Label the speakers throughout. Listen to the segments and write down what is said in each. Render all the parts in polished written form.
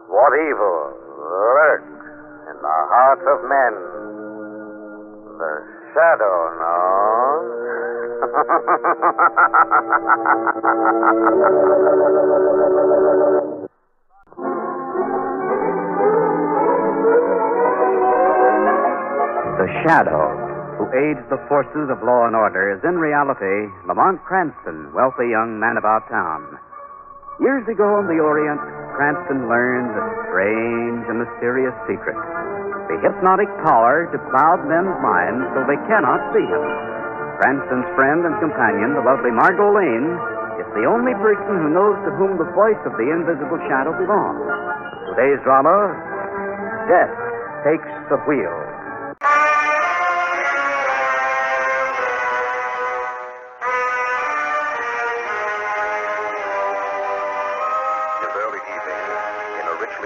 Speaker 1: What evil lurks in the hearts of men? The shadow knows.
Speaker 2: The Shadow, who aids the forces of law and order, is in reality Lamont Cranston, wealthy young man about town. Years ago in the Orient, Cranston learned a strange and mysterious secret. The hypnotic power to cloud men's minds so they cannot see him. Cranston's friend and companion, the lovely Margot Lane, is the only person who knows to whom the voice of the invisible shadow belongs. Today's drama, Death Takes the Wheel.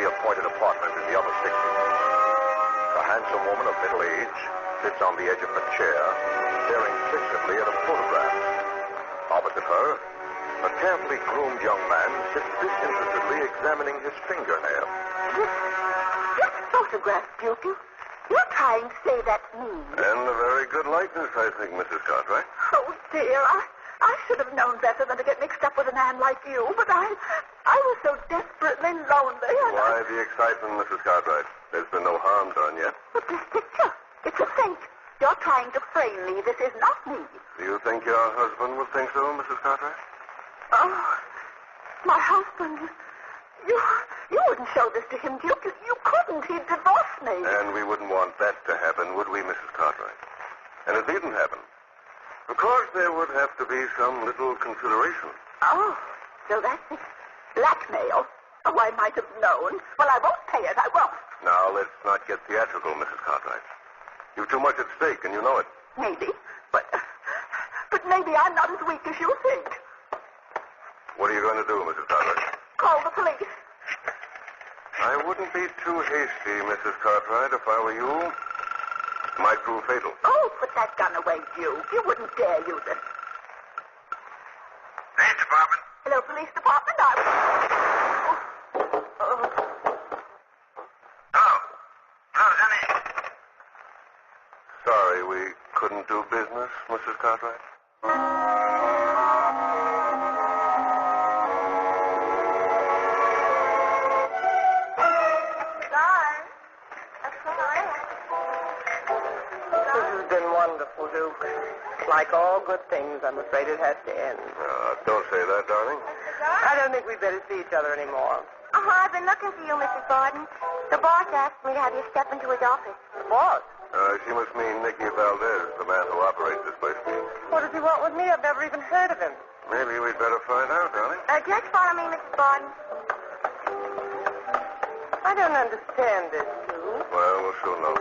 Speaker 3: Appointed apartment in the upper 60s. A handsome woman of middle age sits on the edge of her chair, staring fixedly at a photograph. Opposite her, a carefully groomed young man sits disinterestedly examining his fingernail.
Speaker 4: This photograph, Duke, you're trying to say that's me.
Speaker 3: And a very good likeness, I think, Mrs. Cartwright.
Speaker 4: Oh, dear, I should have known better than to get mixed up with a man like you, but I was so desperately lonely.
Speaker 3: Why the excitement, Mrs. Cartwright? There's been no harm done yet.
Speaker 4: But this picture, it's a fake. You're trying to frame me. This is not me.
Speaker 3: Do you think your husband would think so, Mrs. Cartwright?
Speaker 4: Oh, my husband. You wouldn't show this to him, Duke. You couldn't. He'd divorce me.
Speaker 3: And we wouldn't want that to happen, would we, Mrs. Cartwright? And it needn't happen. Of course, there would have to be some little consideration.
Speaker 4: Oh, so that's it. Blackmail. Oh, I might have known. Well, I won't pay it. I won't.
Speaker 3: Now, let's not get theatrical, Mrs. Cartwright. You've too much at stake, and you know it.
Speaker 4: Maybe. But maybe I'm not as weak as you think.
Speaker 3: What are you going to do, Mrs. Cartwright?
Speaker 4: Call the police.
Speaker 3: I wouldn't be too hasty, Mrs. Cartwright, if I were you. It might prove fatal.
Speaker 4: Oh, put that gun away, Duke. You wouldn't dare use it.
Speaker 3: Police department.
Speaker 4: Hello, police department.
Speaker 3: Sorry, we couldn't do business, Mrs. Cartwright.
Speaker 5: Wonderful, Duke. Like all good things, I'm afraid it has to end.
Speaker 3: Don't say that, darling.
Speaker 5: I don't think we'd better see each other anymore.
Speaker 6: I've been looking for you, Mrs. Borden. The boss asked me to have you step into his office.
Speaker 5: The boss?
Speaker 3: She must mean Nicky Valdez, the man who operates this place.
Speaker 5: What does he want with me? I've never even heard of him.
Speaker 3: Maybe we'd better find out, darling.
Speaker 6: Just follow me, Mrs. Borden.
Speaker 5: I don't understand this, Duke.
Speaker 3: Well, we'll soon know.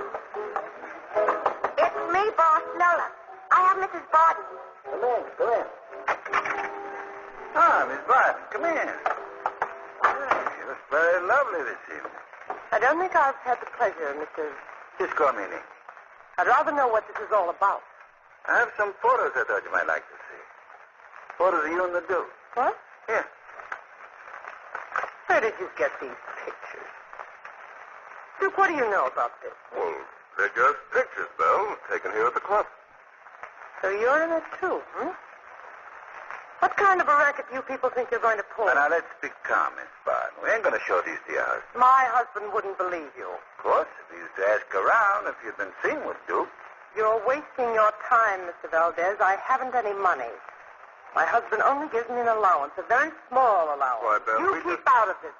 Speaker 6: It's me, boss, Lola. I have Mrs. Borden.
Speaker 1: Come in. Ah, Miss Borden, come in. You look very lovely this evening.
Speaker 5: I don't think I've had the pleasure, Mr.
Speaker 1: Just call me Nick.
Speaker 5: I'd rather know what this is all about.
Speaker 1: I have some photos I thought you might like to see. Photos of you and the Duke.
Speaker 5: What?
Speaker 1: Here.
Speaker 5: Where did you get these pictures? Duke, what do you know about this?
Speaker 3: Well, they're just pictures, Belle, taken here at the club.
Speaker 5: So you're in it, too, hmm? What kind of a racket do you people think you're going to pull?
Speaker 1: Now, let's be calm, Miss Borden. We ain't going to show these to your husband.
Speaker 5: My husband wouldn't believe you.
Speaker 1: Of course, if he used to ask around if you'd been seen with Duke.
Speaker 5: You're wasting your time, Mr. Valdez. I haven't any money. My husband only gives me an allowance, a very small allowance.
Speaker 3: Why, Belle,
Speaker 5: you
Speaker 3: we
Speaker 5: keep
Speaker 3: just-
Speaker 5: out of this.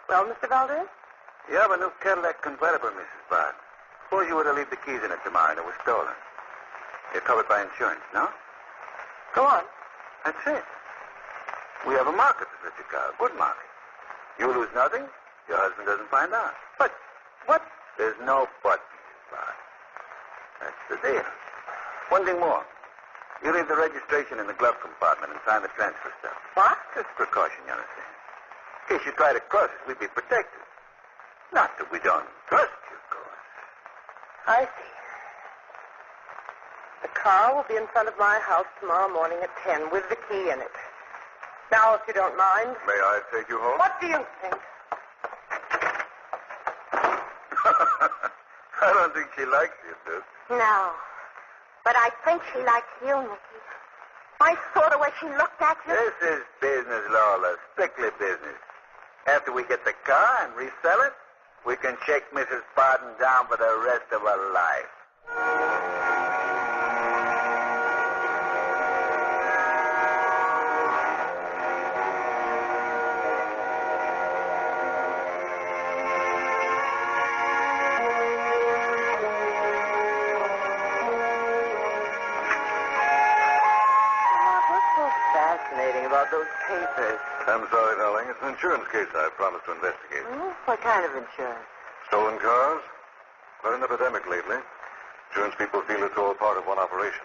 Speaker 5: Well, Mr. Valdez?
Speaker 1: You have a new Cadillac convertible, Mrs. Borden. Suppose you were to leave the keys in it tomorrow and it was stolen. You're covered by insurance, no?
Speaker 5: Go on.
Speaker 1: That's it. We have a market for such a car, a good market. You lose nothing, your husband doesn't find out.
Speaker 5: But what?
Speaker 1: There's no but, Mrs. Bard. That's the deal. One thing more. You leave the registration in the glove compartment and sign the transfer stuff.
Speaker 5: What?
Speaker 1: Just precaution, you understand. In case you try to cross us, we'd be protected. Not that we don't trust you, of course.
Speaker 5: I see. The car will be in front of my house tomorrow morning at 10 with the key in it. Now, if you don't mind.
Speaker 3: May I take you home?
Speaker 5: What do you think?
Speaker 1: I don't think she likes you, Duke.
Speaker 6: No. But I think she likes you, Nicky. I saw the way she looked at you.
Speaker 1: This is business, Lola. Strictly business. After we get the car and resell it, we can shake Mrs. Barton down for the rest of her life.
Speaker 5: About those papers.
Speaker 3: I'm sorry, darling. It's an insurance case I promised to investigate.
Speaker 5: What kind of insurance?
Speaker 3: Stolen cars? Quite an epidemic lately. Insurance people feel it's all part of one operation.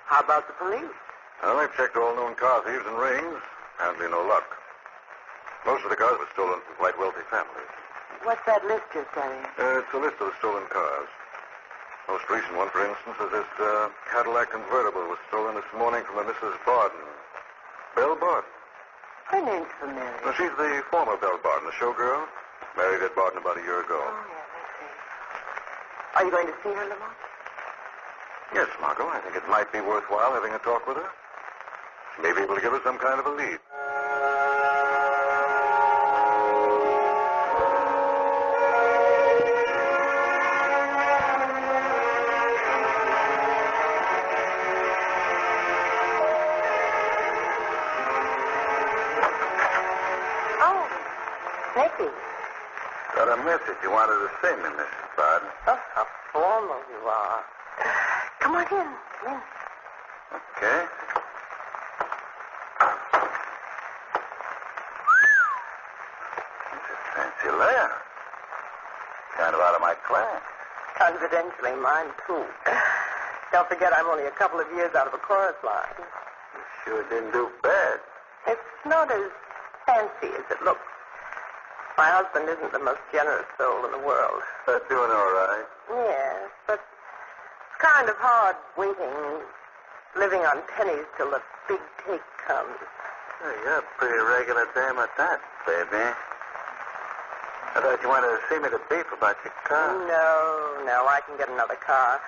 Speaker 5: How about the police?
Speaker 3: Well, they've checked all known car thieves and rings. Apparently no luck. Most of the cars were stolen from quite wealthy families.
Speaker 5: What's that list you're saying?
Speaker 3: It's a list of the stolen cars. Most recent one, for instance, is this Cadillac convertible was stolen this morning from a Mrs. Barton. Belle Barton.
Speaker 5: Her name's familiar.
Speaker 3: Well, she's the former Belle Barton, the showgirl. Married Ed Barton about a year ago.
Speaker 5: Oh, yes, I see. Are you going to see her, Lamont?
Speaker 3: Yes, Margot. I think it might be worthwhile having a talk with her. She may be able to give us some kind of a lead.
Speaker 5: Nicky.
Speaker 1: Got a message you wanted to see me, Mrs. Barton.
Speaker 5: Oh, how formal you are. Come on in. Come in.
Speaker 1: Okay. It's a fancy layout. Kind of out of my class.
Speaker 5: Confidentially, mine, too. Don't forget I'm only a couple of years out of a chorus line.
Speaker 1: You sure didn't do bad.
Speaker 5: It's not as fancy as it looks. My husband isn't the most generous soul in the world.
Speaker 1: They're doing all right.
Speaker 5: Yes, but it's kind of hard waiting, living on pennies till the big take comes.
Speaker 1: Hey, you're a pretty regular dame at that, baby. I thought you wanted to see me to beef about your car.
Speaker 5: No, I can get another car.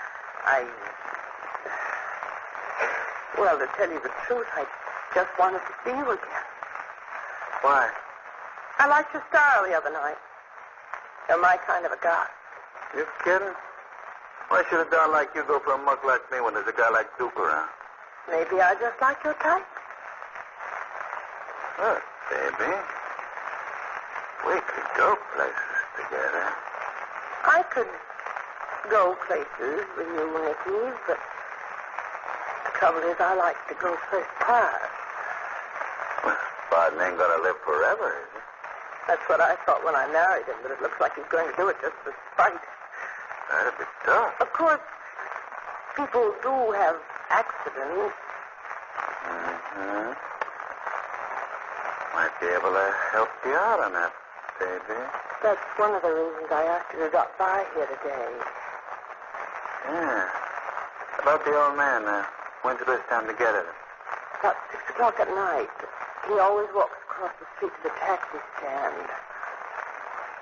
Speaker 5: Well, to tell you the truth, I just wanted to see you again.
Speaker 1: Why?
Speaker 5: I liked your style the other night. You're my kind of a guy.
Speaker 1: You kidding? Why should a doll like you go for a muck like me when there's a guy like Duke around?
Speaker 5: Maybe I just like your type.
Speaker 1: Look, baby. We could go places together.
Speaker 5: I could go places with you, Nicky, but the trouble is I like to go first class.
Speaker 1: Well, Barton ain't gonna live forever, is he?
Speaker 5: That's what I thought when I married him, but it looks like he's going to do it just for spite.
Speaker 1: That'd be tough.
Speaker 5: Of course, people do have accidents.
Speaker 1: Mm-hmm. Might be able to help you out on that, baby.
Speaker 5: That's one of the reasons I asked you to drop by here today.
Speaker 1: Yeah. About the old man, when's the best time to get at him?
Speaker 5: About 6 o'clock at night. He always walks across the street to the taxi stand.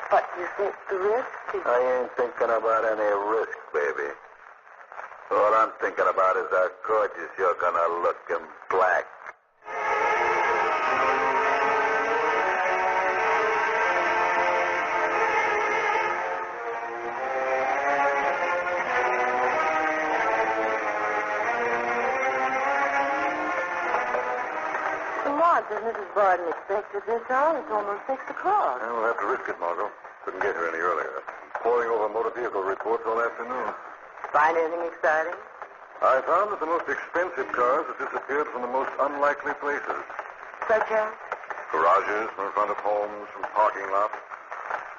Speaker 5: What do you think the risk is?
Speaker 1: I ain't thinking about any risk, baby. All I'm thinking about is how gorgeous you're gonna look in black.
Speaker 5: Does Mrs. Barton expect us this hour? It's almost 6 o'clock.
Speaker 3: Well, we'll have to risk it, Margot. Couldn't get here any earlier. Poring over motor vehicle reports all afternoon.
Speaker 5: Find anything exciting?
Speaker 3: I found that the most expensive cars have disappeared from the most unlikely places.
Speaker 5: Such as?
Speaker 3: Garages in front of homes, from parking lots.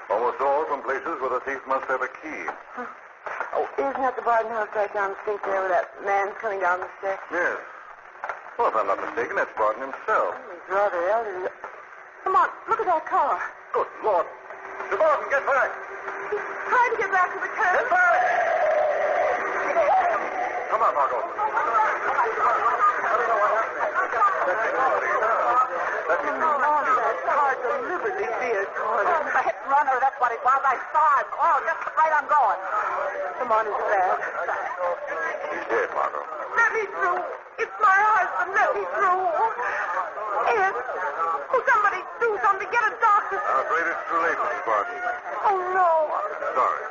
Speaker 3: Almost all from places where the thief must have a key.
Speaker 5: Oh, isn't that the Barton house right down the street there where that man's coming down the steps?
Speaker 3: Yes. Well, if I'm not mistaken, that's Barton himself.
Speaker 5: He's rather elderly.
Speaker 4: Come on, look at that car.
Speaker 3: Good Lord. Mr. Barton, get back.
Speaker 4: He's trying to get back to the curb.
Speaker 3: Get back! Come on, Margot.
Speaker 5: Lamont, that car deliberately veered toward him.
Speaker 6: A hit and runner, that's what it was. I saw him. Oh, just right I'm going.
Speaker 5: Lamont is bad.
Speaker 3: He's dead, Margot.
Speaker 4: Let me through. It's my husband. Let me through. Ed, will somebody do something? Get a doctor.
Speaker 3: I'm afraid it's too late, Mrs. Barton.
Speaker 4: Oh, no.
Speaker 3: Sorry.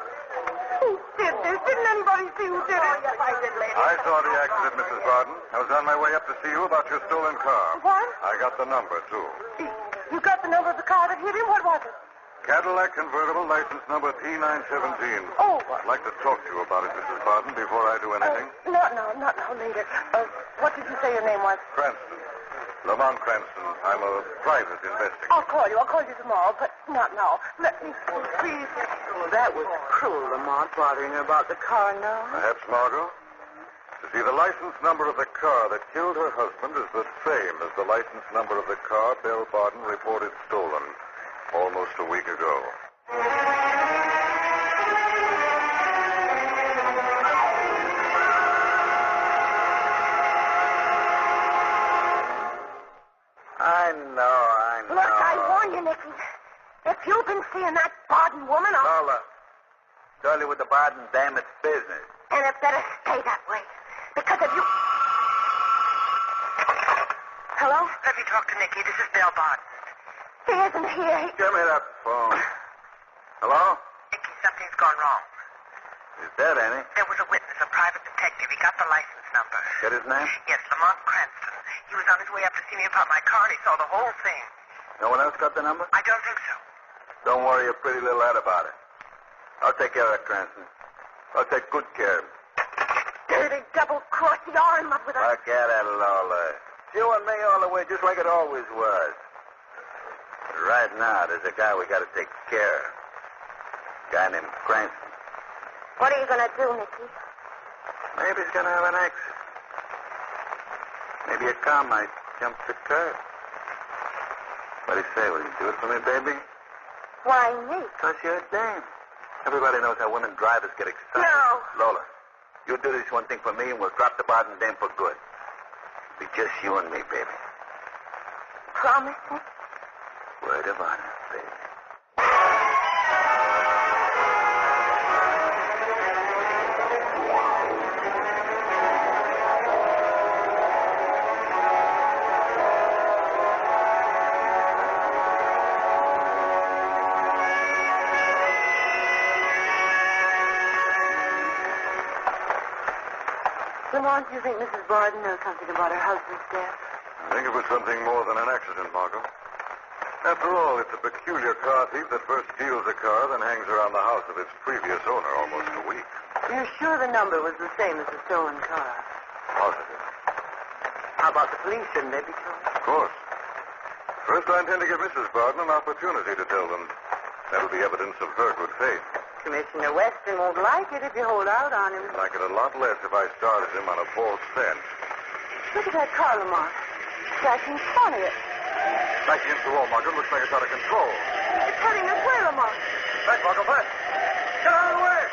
Speaker 4: Who did this? Didn't anybody see who did it?
Speaker 6: Yes, I did, lady.
Speaker 3: I saw the accident, Mrs. Barton. I was on my way up to see you about your stolen car.
Speaker 4: What?
Speaker 3: I got the number, too.
Speaker 4: You got the number of the car that hit him? What was it?
Speaker 3: Cadillac convertible, license number T917.
Speaker 4: Oh.
Speaker 3: I'd like to talk to you about it, Mrs. Barton, before I do anything.
Speaker 5: Not now, later. What did you say your name was?
Speaker 3: Cranston. Lamont Cranston. I'm a private investigator.
Speaker 5: I'll call you tomorrow, but not now. Let me please. Oh, that was cruel, Lamont, bothering her about the car now.
Speaker 3: Perhaps, Margot? You see, the license number of the car that killed her husband is the same as the license number of the car Belle Barton reported stolen almost a week ago.
Speaker 1: I know.
Speaker 6: Look, I warn you, Nicky. If you've been seeing that Barton woman,
Speaker 1: Lola, Charlie with the Barton, damn it's business.
Speaker 6: and it better stay that way. Because if you... Hello?
Speaker 7: Let me talk to Nicky. This is Belle Barton.
Speaker 6: He isn't here.
Speaker 1: Give me that phone. Hello?
Speaker 7: Nicky, something's gone wrong.
Speaker 1: Is that any?
Speaker 7: There was a witness, a private detective. He got the license number.
Speaker 1: Get his name?
Speaker 7: Yes, Lamont Cranston. He was on his way up to see me about my car, and he saw the whole thing.
Speaker 1: No one else got the number?
Speaker 7: I don't think so.
Speaker 1: Don't worry your pretty little head about it. I'll take care of it, Cranston. I'll take good care of it.
Speaker 6: Dirty double-cross. You're in love with her.
Speaker 1: Forget it, Lola. You and me all the way, just like it always was. But right now, there's a guy we got to take care of. A guy named Cranston.
Speaker 6: What are you going to do, Nicky?
Speaker 1: Maybe he's going to have an accident. Maybe a car might jump the curb. What do you say? Will you do it for me, baby?
Speaker 6: Why, me?
Speaker 1: Because you're a dame. Everybody knows how women drivers get excited.
Speaker 6: No.
Speaker 1: Lola, you do this one thing for me, and we'll drop the Barton dame for good. Be just you and me, baby.
Speaker 6: Promise me?
Speaker 1: Word of honor, baby.
Speaker 5: Lamont, do you think Mrs. Barton knows something about her husband's death?
Speaker 3: I think it was something more than an accident, Margot. After all, it's a peculiar car thief that first steals a car, then hangs around the house of its previous owner almost a week.
Speaker 5: You're sure the number was the same as the stolen car?
Speaker 3: Positive.
Speaker 5: How about the police? Shouldn't they be told?
Speaker 3: Of course. First, I intend to give Mrs. Barton an opportunity to tell them. That'll be evidence of her good faith.
Speaker 5: Commissioner Weston won't like it if you hold out on him.
Speaker 3: Like it a lot less if I started him on a false scent.
Speaker 5: Look at that car, Lamont. Crashing funny.
Speaker 3: Back against the wall, Margot. Looks like it's out of control.
Speaker 5: It's heading this way, Lamont.
Speaker 3: Back, Margot, back. Get out of the way.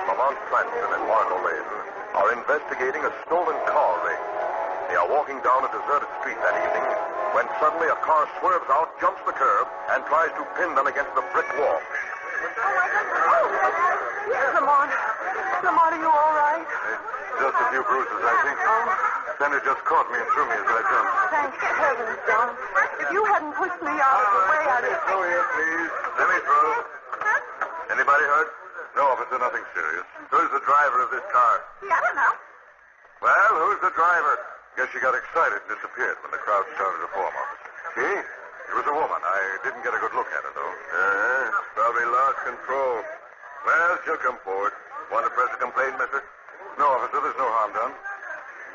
Speaker 3: Lamont Cranston and Margot Lane are investigating a stolen car ring. They are walking down a deserted street that evening when suddenly a car swerves out, jumps the curb, and tries to pin them against the brick wall.
Speaker 5: Yes, Lamont. Lamont, are you all right?
Speaker 3: Just a few bruises, I think. Fender just caught me and threw me as I jumped.
Speaker 5: Thank heavens, John. If you hadn't pushed me out of the way, I'd have...
Speaker 3: Go here, please. Let me through. Anybody hurt? No, officer, nothing serious. Who's the driver of this car?
Speaker 6: I don't know.
Speaker 3: Well, who's the driver? Guess she got excited and disappeared when the crowd started to form, officer. She? She was a woman. I didn't get a good look at her, though. Probably lost control. Well, she'll come forward. Want to press a complaint, mister? No, officer. There's no harm done.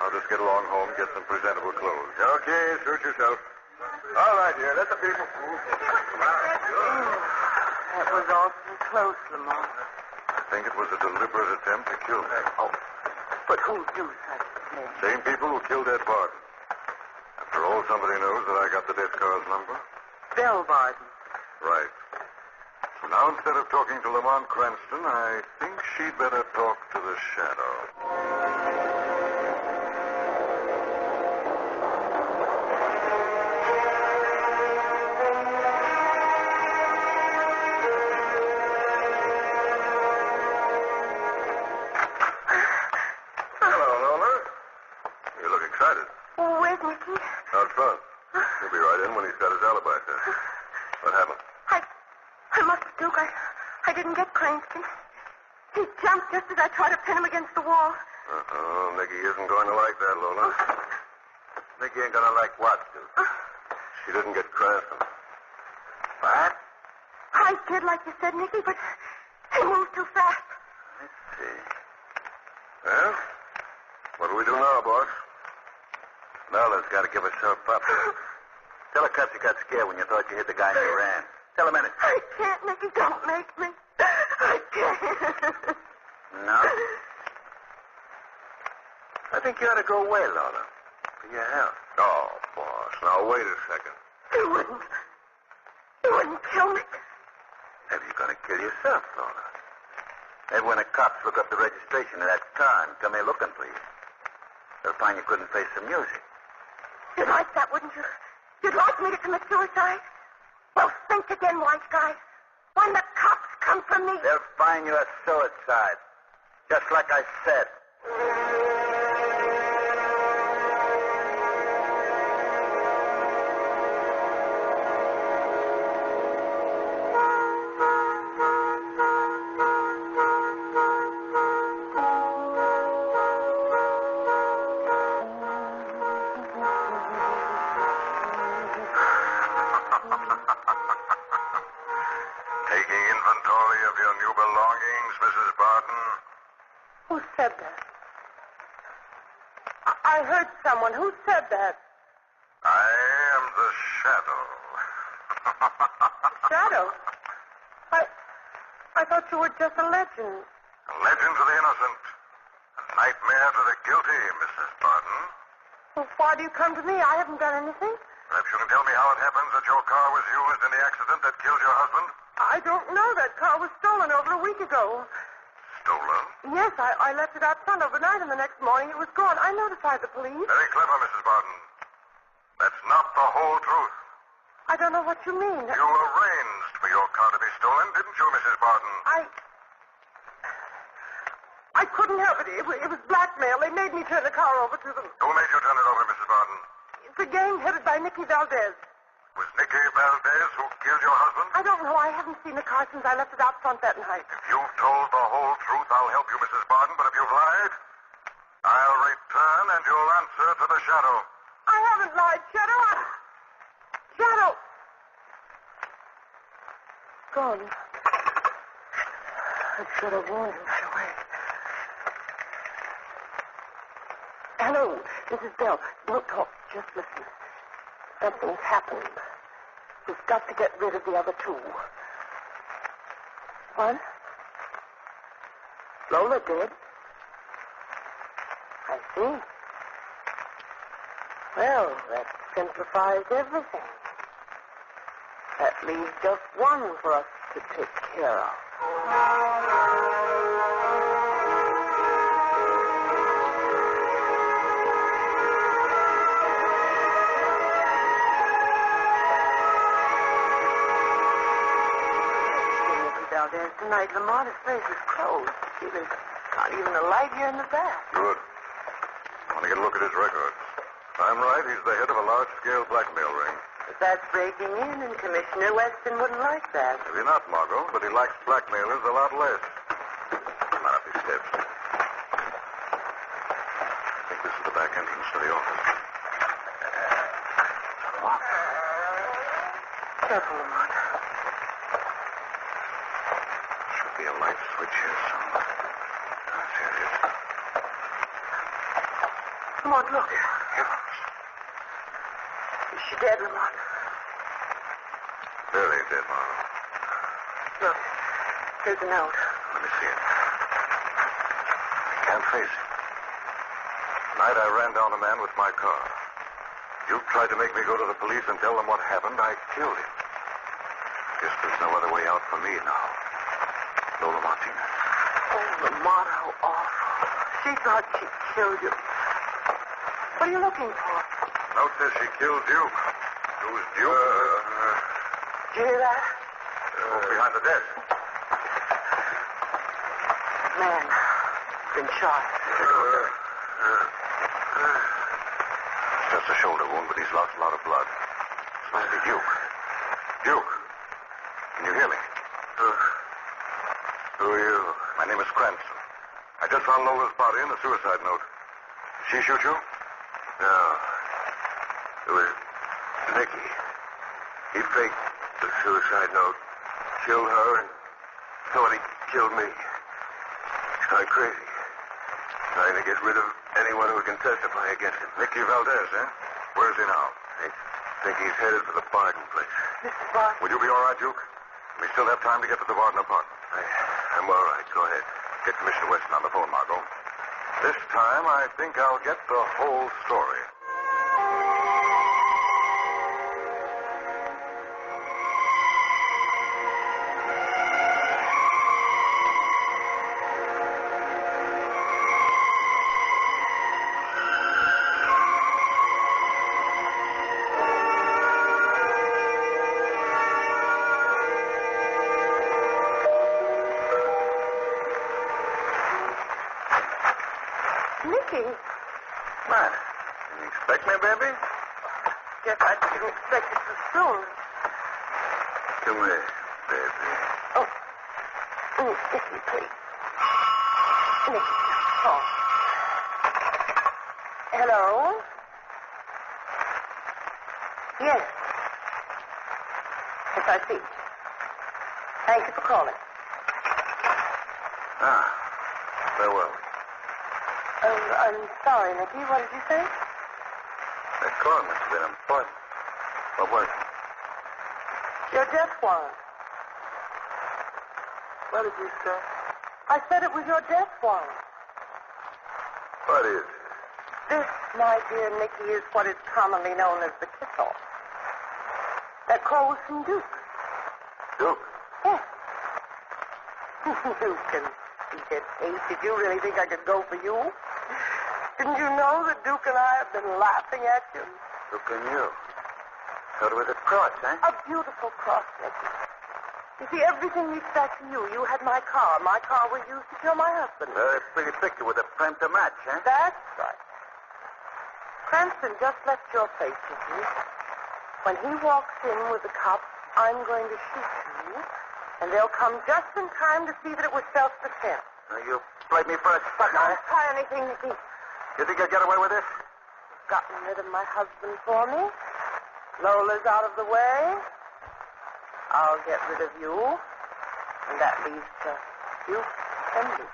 Speaker 3: I'll just get along home, get some presentable clothes. Okay, suit yourself. All right, dear. Let the people move.
Speaker 5: That was awfully close, Lamont.
Speaker 3: I think it was a deliberate attempt to kill me.
Speaker 5: Oh, but who'd do such a thing?
Speaker 3: Same people who killed Ed Barton. After all, somebody knows that I got the death car's number.
Speaker 5: Belle Barton.
Speaker 3: Right. So now, instead of talking to Lamont Cranston, I think she'd better talk to the Shadow. Hello, Lola. You look excited.
Speaker 6: Where's Nicky?
Speaker 3: Out front. He'll be right in when he's got his alibi test. What happened?
Speaker 6: I must have Duke. I didn't get Cranston. He jumped just as I tried to pin him against the wall.
Speaker 3: Uh-oh. Nicky isn't going to like that, Lola.
Speaker 1: Nicky ain't gonna like what, Duke?
Speaker 3: She didn't get Cranston.
Speaker 1: What?
Speaker 6: I did like you said, Nicky, but he moved too fast.
Speaker 1: Let's see.
Speaker 3: Well, what do we do now, boss?
Speaker 1: Lola's got to give herself up. Tell her Cuts you got scared when you thought you hit the guy and you ran. Tell him anything.
Speaker 6: I can't, Nicky. Don't make me. I can't.
Speaker 1: No? I think you ought to go away, Lola. For your health.
Speaker 3: Oh, boss. Now, wait a second.
Speaker 6: You wouldn't kill me.
Speaker 1: Maybe you're going to kill yourself, Lola. Maybe when the cops look up the registration of that car and come here looking for you, they'll find you couldn't face the music.
Speaker 6: You'd like that, wouldn't you? You'd like me to commit suicide? Well, think again, white guy. When the cops come for me...
Speaker 1: They'll find you a suicide. Just like I said.
Speaker 3: Taking inventory of your new belongings, Mrs. Barton.
Speaker 5: Who said that? I heard someone. Who said that?
Speaker 3: I am the Shadow.
Speaker 5: Shadow? I thought you were just a legend.
Speaker 3: A legend to the innocent. A nightmare to the guilty, Mrs. Barton.
Speaker 5: Well, why do you come to me? I haven't done anything.
Speaker 3: Perhaps you can tell me how it happens that your car was used in the accident that killed your husband?
Speaker 5: I don't know. That car was stolen over a week ago.
Speaker 3: Stolen?
Speaker 5: Yes, I left it out front overnight, and the next morning it was gone. I notified the police.
Speaker 3: Very clever, Mrs. Barton. That's not the whole truth.
Speaker 5: I don't know what you mean.
Speaker 3: You arranged for your car to be stolen, didn't you, Mrs. Barton?
Speaker 5: I couldn't help it. It was blackmail. They made me turn the car over to them.
Speaker 3: Who made you turn it over, Mrs. Barton?
Speaker 5: It's a gang headed by Nicky Valdez.
Speaker 3: Was Nicky Valdez who killed your husband?
Speaker 5: I don't know. I haven't seen the car since I left it out front that night.
Speaker 3: If you've told the whole truth, I'll help you, Mrs. Barton. But if you've lied, I'll return and you'll answer to the Shadow.
Speaker 5: I haven't lied, Shadow. Shadow! Gone. I should have warned him right away. Hello, this is Belle. Don't talk. Just listen. Something's happened. We've got to get rid of the other two. What? Lola did? I see. Well, that simplifies everything. That leaves just one for us to take care of. Valdez tonight. Lamar's place is closed. See, there's not even a light here in the back.
Speaker 3: Good. I want to get a look at his records. If I'm right, he's the head of a large-scale blackmail ring.
Speaker 5: But that's breaking in, and Commissioner Weston wouldn't like that.
Speaker 3: Maybe not, Margot, but he likes blackmailers a lot less. Come on up these steps. I think this is the back entrance to the office.
Speaker 5: Careful, Lamont.
Speaker 3: Should be a light switch here somewhere. There it is.
Speaker 5: Lamont, look.
Speaker 3: Heavens.
Speaker 5: Is she dead, Lamont?
Speaker 3: Barely dead, Marlowe.
Speaker 5: Look, here's a note.
Speaker 3: Let me see it. I can't face it. Tonight I ran down a man with my car. You tried to make me go to the police and tell them what happened. I killed him. Guess there's no other way out for me now. Lola Martinez.
Speaker 5: Oh, Lamont, how awful. She thought she killed you. What are you looking for?
Speaker 3: Note says she killed Duke. Who's Duke?
Speaker 5: Did you hear that?
Speaker 3: Behind the desk.
Speaker 5: Man. Been shot.
Speaker 3: It's just a shoulder wound, but he's lost a lot of blood. This must be Duke. Duke. Can you hear me? Who are you? My name is Cranston. I just found Lola's body in the suicide note. Did she shoot you?
Speaker 1: No. It was Nicky. He faked the suicide note, killed her, and thought he killed me. He's gone crazy. Trying to get rid of anyone who can testify against him.
Speaker 3: Nicky Valdez, eh? Where is he now?
Speaker 1: I think he's headed for the Barton place.
Speaker 5: Mrs. Barton.
Speaker 3: Will you be all right, Duke? We still have time to get to the Barton apartment.
Speaker 1: I'm all right. Go ahead.
Speaker 3: Get Commissioner Weston on the phone, Margot. This time, I think I'll get the whole story.
Speaker 5: Nicky.
Speaker 1: Man, didn't you expect me, baby?
Speaker 5: Guess I didn't expect it so soon.
Speaker 1: Come here, baby.
Speaker 5: Oh. Nicky, please. Nicky, oh. Hello? Yes. Yes, I see. Thank you for calling.
Speaker 1: Farewell.
Speaker 5: I'm sorry, Nicky. What did you say?
Speaker 1: That call must have been important. What was it?
Speaker 5: Your death warrant.
Speaker 1: What did you say?
Speaker 5: I said it was your death warrant.
Speaker 1: What is it?
Speaker 5: This, my dear Nicky, is what is commonly known as the kiss-off. That call was from Duke.
Speaker 1: Duke?
Speaker 5: Yes. You can beat it, Kate. Did you really think I could go for you? Didn't you know that Duke and I have been laughing at you?
Speaker 1: Duke and you. So with a cross, eh?
Speaker 5: A beautiful cross, Nicky. You see, everything leads back to you. You had my car. My car was used to kill my husband.
Speaker 1: A pretty picture with a frame to match, eh?
Speaker 5: That's right. Cranston just left your place with me. When he walks in with the cops, I'm going to shoot you, and they'll come just in time to see that it was self-defense.
Speaker 1: Now, you played me for a sucker,
Speaker 5: Don't
Speaker 1: eh?
Speaker 5: try anything, Nicky.
Speaker 1: You think you'll get away with this?
Speaker 5: You've gotten rid of my husband for me. Lola's out of the way. I'll get rid of you. And that leaves you and me.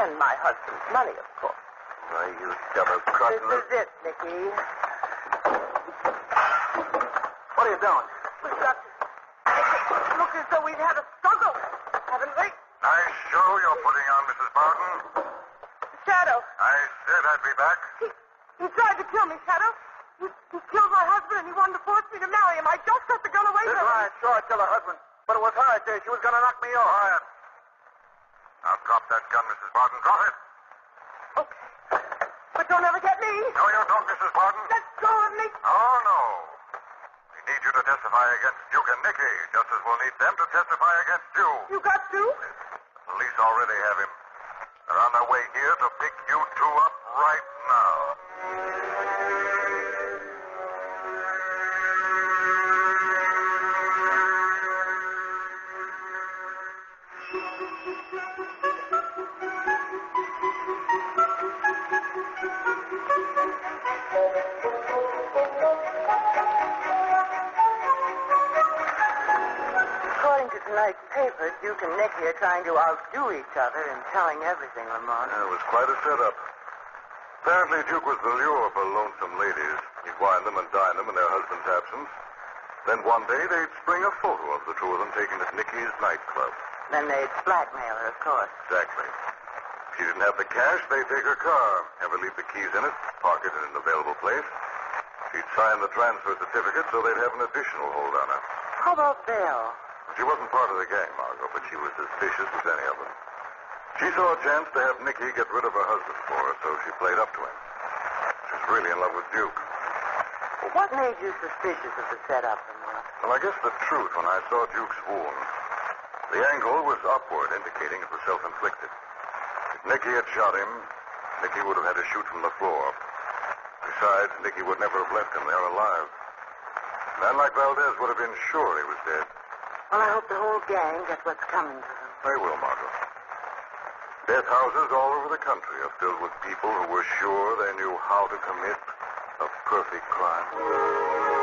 Speaker 5: And my husband's money, of course.
Speaker 1: Why, you double-crossing
Speaker 5: This is it, Nicky.
Speaker 1: What are you doing?
Speaker 5: We've got to look as though we've had a struggle, haven't we?
Speaker 3: Nice show you're putting on, Mrs. Barton.
Speaker 5: Shadow.
Speaker 3: I said I'd be back.
Speaker 5: He tried to kill me, Shadow. He killed my husband and he wanted to force me to marry him. I just got the gun away
Speaker 1: This
Speaker 5: from him.
Speaker 1: line sure killed her husband. But it was her idea. She was going to knock me off.
Speaker 3: Quiet. Now drop that gun, Mrs. Barton. Drop it.
Speaker 5: Okay. But don't ever get me.
Speaker 3: No, you don't, Mrs. Barton.
Speaker 5: Let go of me.
Speaker 3: Oh, no. We need you to testify against Duke and Nicky, just as we'll need them to testify against you.
Speaker 5: You got Duke?
Speaker 3: The police already have him. They're on their way here to pick you two up right now.
Speaker 5: like paper, Duke and Nicky are trying to outdo each other in telling everything, Lamont.
Speaker 3: It was quite a setup. Apparently, Duke was the lure for lonesome ladies. He'd wine them and dine them in their husband's absence. Then one day, they'd spring a photo of the two of them taken at Nicky's nightclub.
Speaker 5: Then they'd blackmail her, of course.
Speaker 3: Exactly. If she didn't have the cash, they'd take her car, have her leave the keys in it, park it in an available place. She'd sign the transfer certificate so they'd have an additional hold on her.
Speaker 5: How about Bill?
Speaker 3: She wasn't part of the gang, Margot, but she was as vicious as any of them. She saw a chance to have Nicky get rid of her husband for her, so she played up to him. She was really in love with Duke.
Speaker 5: Well, what made you suspicious of the setup, Lamont?
Speaker 3: Well, I guess the truth when I saw Duke's wound. The angle was upward, indicating it was self-inflicted. If Nicky had shot him, Nicky would have had to shoot from the floor. Besides, Nicky would never have left him there alive. A man like Valdez would have been sure he was dead.
Speaker 5: Well, I hope the whole gang gets what's coming to them.
Speaker 3: They will, Margot. Death houses all over the country are filled with people who were sure they knew how to commit a perfect crime.